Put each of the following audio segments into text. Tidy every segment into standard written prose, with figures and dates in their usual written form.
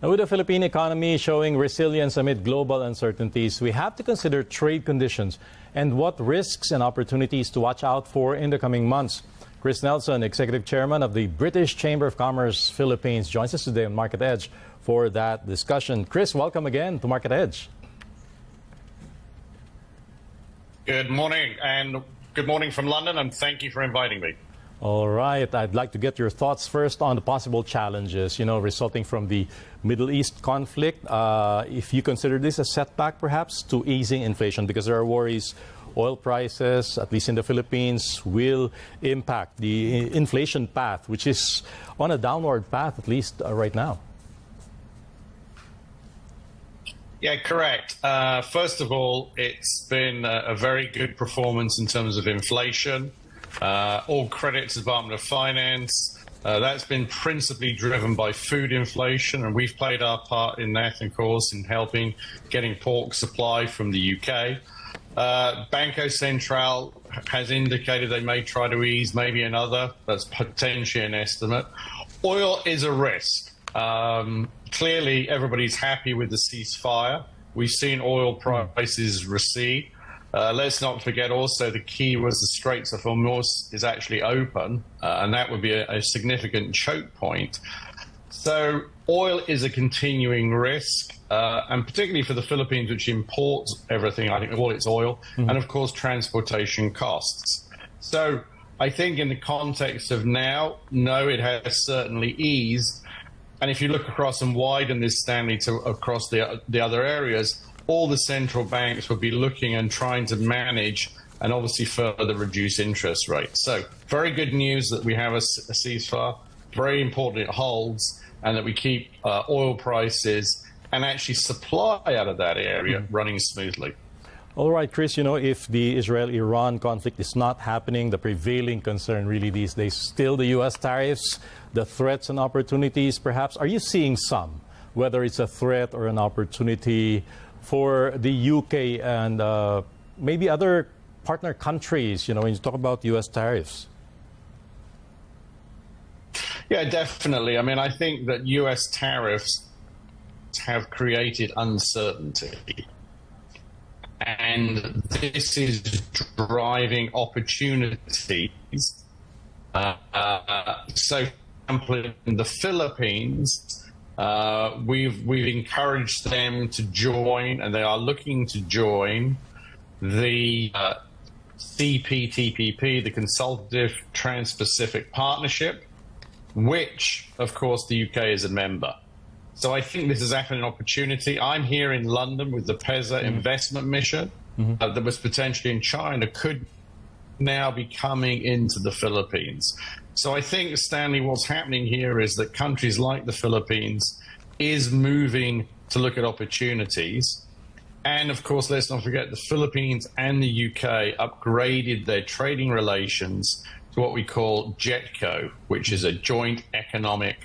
Now, with the Philippine economy showing resilience amid global uncertainties, we have to consider trade conditions and what risks and opportunities to watch out for in the coming months. Chris Nelson, Executive Chairman of the British Chamber of Commerce Philippines, joins us today on Market Edge for that discussion. Chris, welcome again to Market Edge. Good morning, and good morning from London, and thank you for inviting me. All right. I'd like to get your thoughts first on the possible challenges, resulting from the Middle East conflict. If you consider this a setback, perhaps, to easing inflation, because there are worries oil prices, at least in the Philippines, will impact the inflation path, which is on a downward path, at least right now. Yeah, correct. First of all, it's been a very good performance in terms of inflation. All credit to the Department of Finance. That's been principally driven by food inflation, and we've played our part in that, of course, in helping getting pork supply from the UK. Banco Central has indicated they may try to ease maybe another. That's potentially an estimate. Oil is a risk. Clearly, everybody's happy with the ceasefire. We've seen oil prices recede. Let's not forget also the key was the Straits of Hormuz is actually open, and that would be a significant choke point. So oil is a continuing risk, and particularly for the Philippines, which imports everything, I think all its oil, and of course transportation costs. So I think in the context of now, no, it has certainly eased. And if you look across and widen this, Stanley, to across the other areas, all the central banks will be looking and trying to manage and obviously further reduce interest rates. So very good news that we have a ceasefire. Very important it holds, and that we keep oil prices and actually supply out of that area running smoothly. All right, Chris, if the Israel-Iran conflict is not happening, the prevailing concern really these days still the U.S. tariffs, the threats and opportunities perhaps. Are you seeing some, whether it's a threat or an opportunity for the UK and maybe other partner countries, when you talk about U.S. tariffs? Yeah, definitely. I mean, I think that U.S. tariffs have created uncertainty. And this is driving opportunities. So, for example, in the Philippines, we've encouraged them to join, and they are looking to join the CPTPP, the Consultative Trans-Pacific Partnership, which, of course, the UK is a member. So I think this is actually an opportunity. I'm here in London with the PESA investment mission that was potentially in China, could now be coming into the Philippines. So I think, Stanley, what's happening here is that countries like the Philippines is moving to look at opportunities. And of course, let's not forget the Philippines and the UK upgraded their trading relations to what we call JETCO, which is a joint economic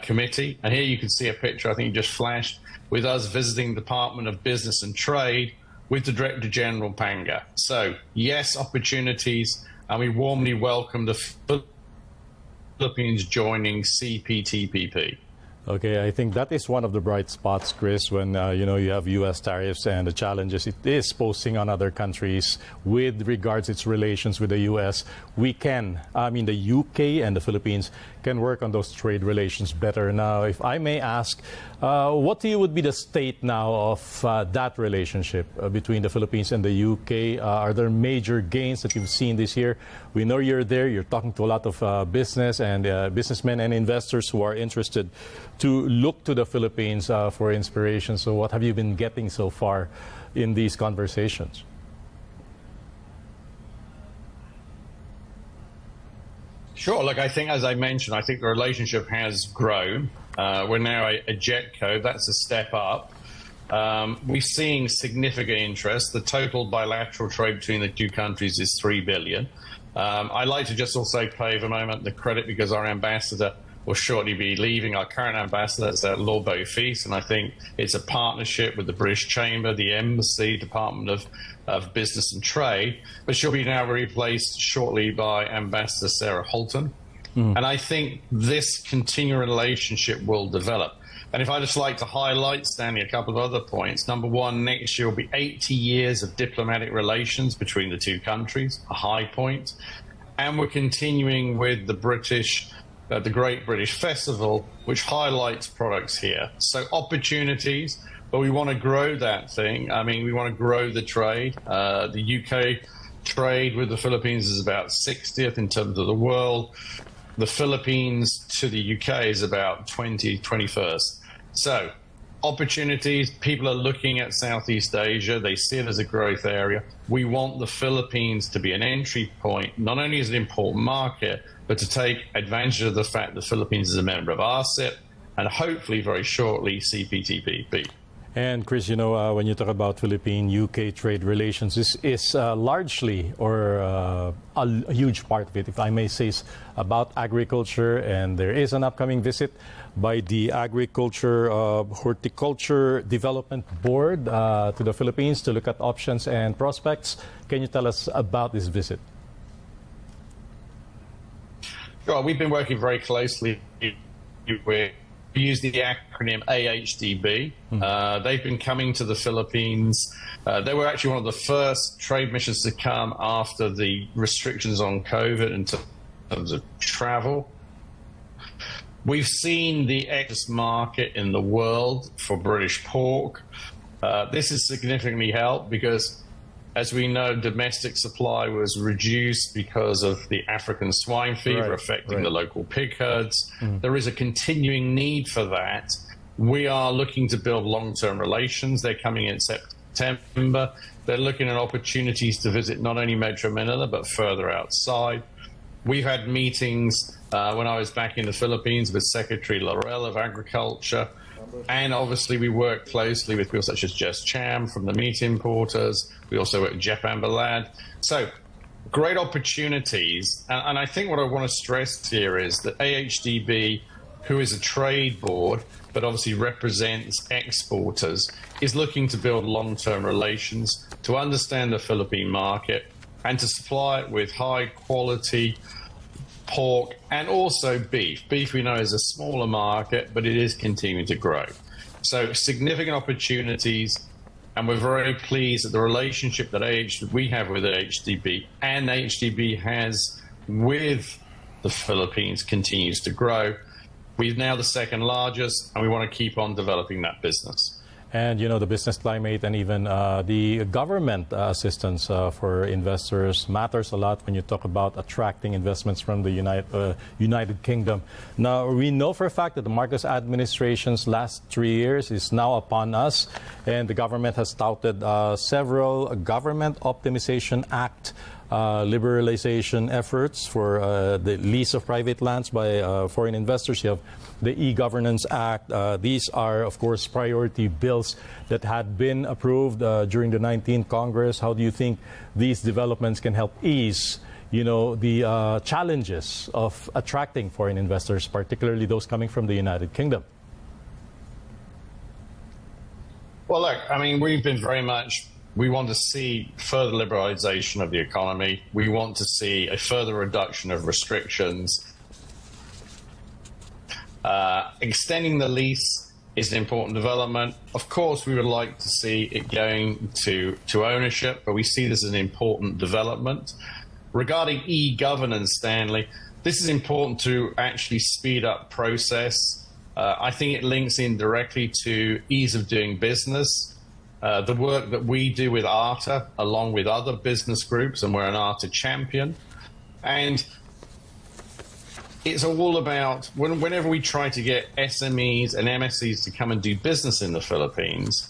committee. And here you can see a picture, I think you just flashed, with us visiting the Department of Business and Trade with the Director General Panga. So yes, opportunities, and we warmly welcome the Philippines joining CPTPP. Okay, I think that is one of the bright spots, Chris, when you have U.S. tariffs and the challenges it is posing on other countries with regards its relations with the U.S. The U.K. and the Philippines can work on those trade relations better. Now, if I may ask, what to you would be the state now of that relationship between the Philippines and the U.K.? Are there major gains that you've seen this year? We know you're there. You're talking to a lot of business and businessmen and investors who are interested to look to the Philippines for inspiration. So what have you been getting so far in these conversations? Sure. Look, I think, as I mentioned, I think the relationship has grown. We're now a JETCO. That's a step up. We're seeing significant interest. The total bilateral trade between the two countries is $3 billion. I'd like to just also pay for a moment the credit, because our ambassador will shortly be leaving. Our current ambassador, that's Lord Beaufils, and I think it's a partnership with the British Chamber, the Embassy, Department of Business and Trade, but she'll be now replaced shortly by Ambassador Sarah Holton. And I think this continuing relationship will develop. And if I just like to highlight, Stanley, a couple of other points. Number one, next year will be 80 years of diplomatic relations between the two countries, a high point. And we're continuing with the the Great British Festival, which highlights products here. So opportunities, but we want to grow that thing. I mean, we want to grow the trade. The UK trade with the Philippines is about 60th in terms of the world. The Philippines to the UK is about 21st. So opportunities, people are looking at Southeast Asia. They see it as a growth area. We want the Philippines to be an entry point, not only as an important market, but to take advantage of the fact the Philippines is a member of RCEP and hopefully very shortly CPTPP. And Chris, when you talk about Philippine-UK trade relations, this is largely, or a huge part of it, if I may say, is about agriculture. And there is an upcoming visit by the Agriculture Horticulture Development Board to the Philippines to look at options and prospects. Can you tell us about this visit? Sure. We've been working very closely with, we use the acronym AHDB. They've been coming to the Philippines. They were actually one of the first trade missions to come after the restrictions on COVID in terms of travel. We've seen the export market in the world for British pork. This has significantly helped because, as we know, domestic supply was reduced because of the African swine fever affecting the local pig herds. There is a continuing need for that. We are looking to build long-term relations. They're coming in September. They're looking at opportunities to visit not only Metro Manila, but further outside. We've had meetings when I was back in the Philippines with Secretary Laurel of Agriculture. And obviously, we work closely with people such as Jess Cham from the meat importers. We also work with Jeff Amberlad. So, great opportunities. And I think what I want to stress here is that AHDB, who is a trade board, but obviously represents exporters, is looking to build long-term relations, to understand the Philippine market, and to supply it with high-quality pork, and also beef. Beef, we know, is a smaller market, but it is continuing to grow. So significant opportunities, and we're very pleased that the relationship that we have with AHDB and AHDB has with the Philippines continues to grow. We're now the second largest, and we want to keep on developing that business. And, the business climate and even the government assistance for investors matters a lot when you talk about attracting investments from the United Kingdom. Now, we know for a fact that the Marcos administration's last 3 years is now upon us, and the government has touted several Government Optimization Act liberalization efforts for the lease of private lands by foreign investors. You have the E-Governance Act. These are, of course, priority bills that had been approved during the 19th Congress. How do you think these developments can help ease, the challenges of attracting foreign investors, particularly those coming from the United Kingdom? Well, look, I mean, we've been we want to see further liberalization of the economy. We want to see a further reduction of restrictions. Extending the lease is an important development. Of course, we would like to see it going to ownership, but we see this as an important development. Regarding e-governance, Stanley, this is important to actually speed up process. I think it links in directly to ease of doing business. The work that we do with ARTA, along with other business groups, and we're an ARTA champion. And it's all about, whenever we try to get SMEs and MSCs to come and do business in the Philippines,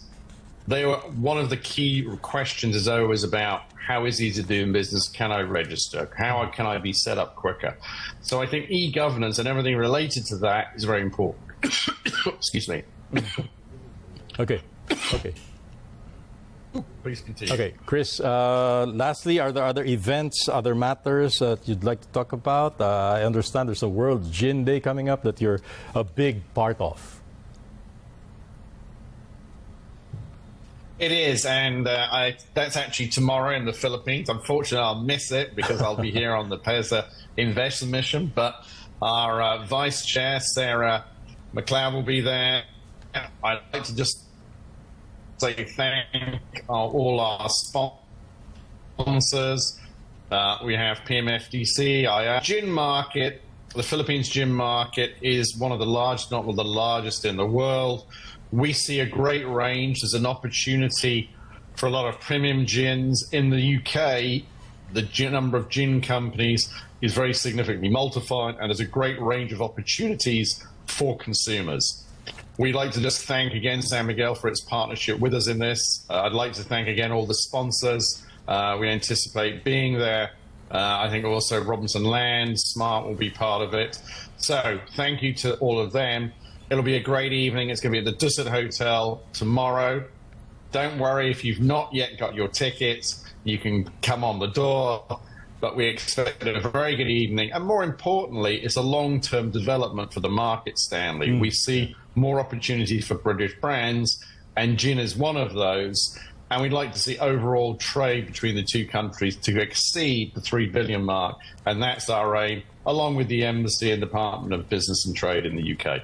one of the key questions is always about, how is easy to do business? Can I register? How can I be set up quicker? So I think e-governance and everything related to that is very important. Excuse me. Okay. Please continue. Okay, Chris, lastly, are there other events, other matters that you'd like to talk about? I understand there's a World Gin Day coming up that you're a big part of. It is, and that's actually tomorrow in the Philippines. Unfortunately, I'll miss it because I'll be here on the PESA investment mission. But Our Vice Chair, Sarah McLeod, will be there. I'd like to just say thank all our sponsors. We have PMFDC, gin market. The Philippines gin market is one of the largest, not one of the largest in the world. We see a great range. There's an opportunity for a lot of premium gins. In the UK, the number of gin companies is very significantly multiplied, and there's a great range of opportunities for consumers. We'd like to just thank again San Miguel for its partnership with us in this. I'd like to thank again all the sponsors. We anticipate being there. I think also Robinson Land, Smart will be part of it. So thank you to all of them. It'll be a great evening. It's going to be at the Dusit Hotel tomorrow. Don't worry if you've not yet got your tickets. You can come on the door. But we expect a very good evening. And more importantly, it's a long-term development for the market, Stanley. We see more opportunities for British brands, and gin is one of those. And we'd like to see overall trade between the two countries to exceed the 3 billion mark. And that's our aim, along with the Embassy and Department of Business and Trade in the UK.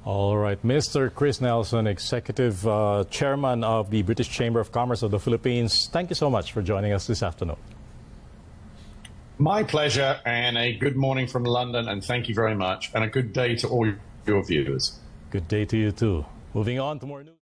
All right, Mr. Chris Nelson, Executive Chairman of the British Chamber of Commerce of the Philippines, thank you so much for joining us this afternoon. My pleasure, and a good morning from London, and thank you very much, and a good day to all your viewers. Good day to you too. Moving on to more news.